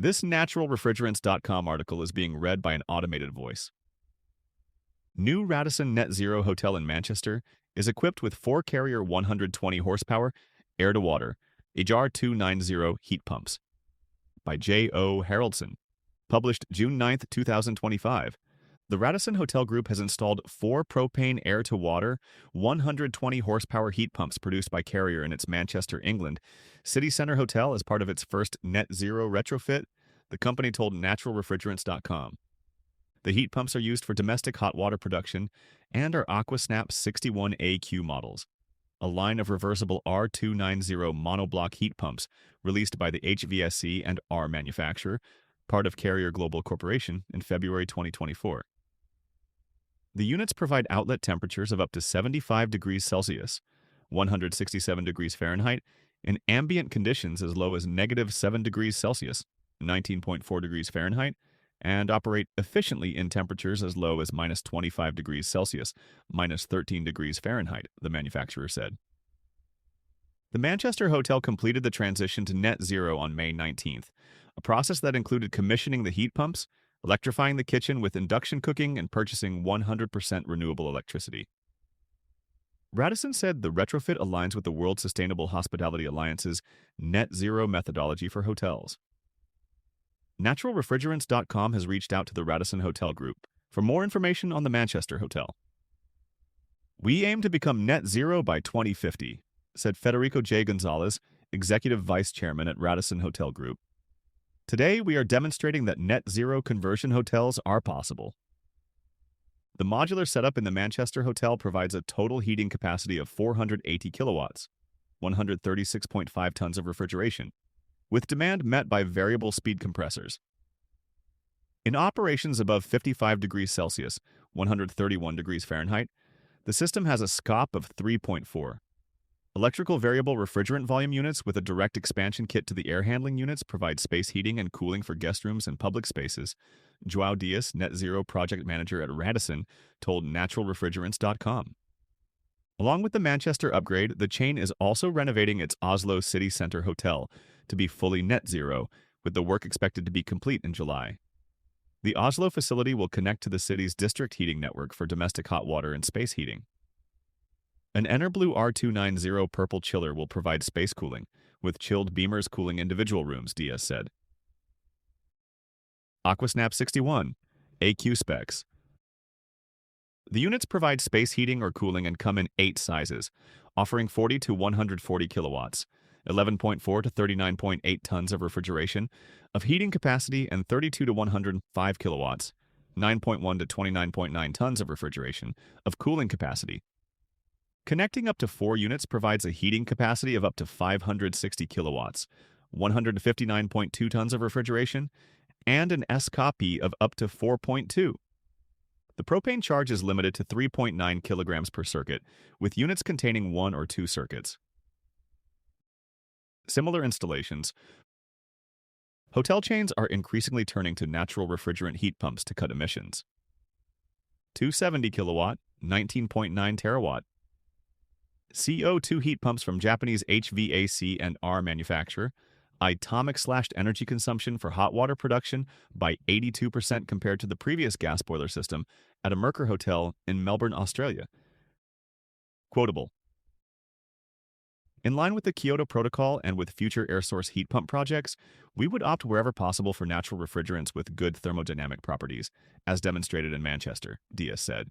This naturalrefrigerants.com article is being read by an automated voice. New Radisson Net Zero Hotel in Manchester is equipped with 4-carrier 120 horsepower air-to-water R290 heat pumps. By J. O. Haraldson. Published June 9, 2025. The Radisson Hotel Group has installed 4 propane air-to-water 120 horsepower heat pumps produced by Carrier in its Manchester, England City Centre Hotel as part of its first net zero retrofit, the company told naturalrefrigerants.com. The heat pumps are used for domestic hot water production and are AquaSnap 61AQ models, a line of reversible R290 monoblock heat pumps released by the HVSC and R manufacturer, part of Carrier Global Corporation, in February 2024. The units provide outlet temperatures of up to 75 degrees Celsius, 167 degrees Fahrenheit, in ambient conditions as low as -7 degrees Celsius, 19.4 degrees Fahrenheit, and operate efficiently in temperatures as low as -25 degrees Celsius, -13 degrees Fahrenheit, the manufacturer said. The Manchester Hotel completed the transition to net zero on May 19th, a process that included commissioning the heat pumps, electrifying the kitchen with induction cooking, and purchasing 100% renewable electricity. Radisson said the retrofit aligns with the World Sustainable Hospitality Alliance's net zero methodology for hotels. Naturalrefrigerants.com has reached out to the Radisson Hotel Group for more information on the Manchester Hotel. We aim to become net zero by 2050, said Federico J. Gonzalez, Executive Vice Chairman at Radisson Hotel Group. Today, we are demonstrating that net zero conversion hotels are possible. The modular setup in the Manchester Hotel provides a total heating capacity of 480 kilowatts, 136.5 tons of refrigeration, with demand met by variable speed compressors. In operations above 55 degrees Celsius, 131 degrees Fahrenheit, the system has a SCOP of 3.4. Electrical variable refrigerant volume units with a direct expansion kit to the air handling units provide space heating and cooling for guest rooms and public spaces, João Dias, Net Zero Project Manager at Radisson, told naturalrefrigerants.com. Along with the Manchester upgrade, the chain is also renovating its Oslo City Centre Hotel to be fully net zero, with the work expected to be complete in July. The Oslo facility will connect to the city's district heating network for domestic hot water and space heating. An Enerblue R290 purple chiller will provide space cooling, with chilled beamers cooling individual rooms, Diaz said. AquaSnap 61, AQ specs. The units provide space heating or cooling and come in 8 sizes, offering 40 to 140 kilowatts, 11.4 to 39.8 tons of refrigeration, of heating capacity, and 32 to 105 kilowatts, 9.1 to 29.9 tons of refrigeration, of cooling capacity. Connecting up to 4 units provides a heating capacity of up to 560 kilowatts, 159.2 tons of refrigeration, and an SCOP of up to 4.2. The propane charge is limited to 3.9 kilograms per circuit, with units containing 1 or 2 circuits. Similar installations. Hotel chains are increasingly turning to natural refrigerant heat pumps to cut emissions. 270 kilowatt, 19.9 terawatt. CO2 heat pumps from Japanese HVAC and R manufacturer, atomic slashed energy consumption for hot water production by 82% compared to the previous gas boiler system at a Mercur hotel in Melbourne, Australia. Quotable. In line with the Kyoto Protocol and with future air source heat pump projects, we would opt wherever possible for natural refrigerants with good thermodynamic properties, as demonstrated in Manchester, Diaz said.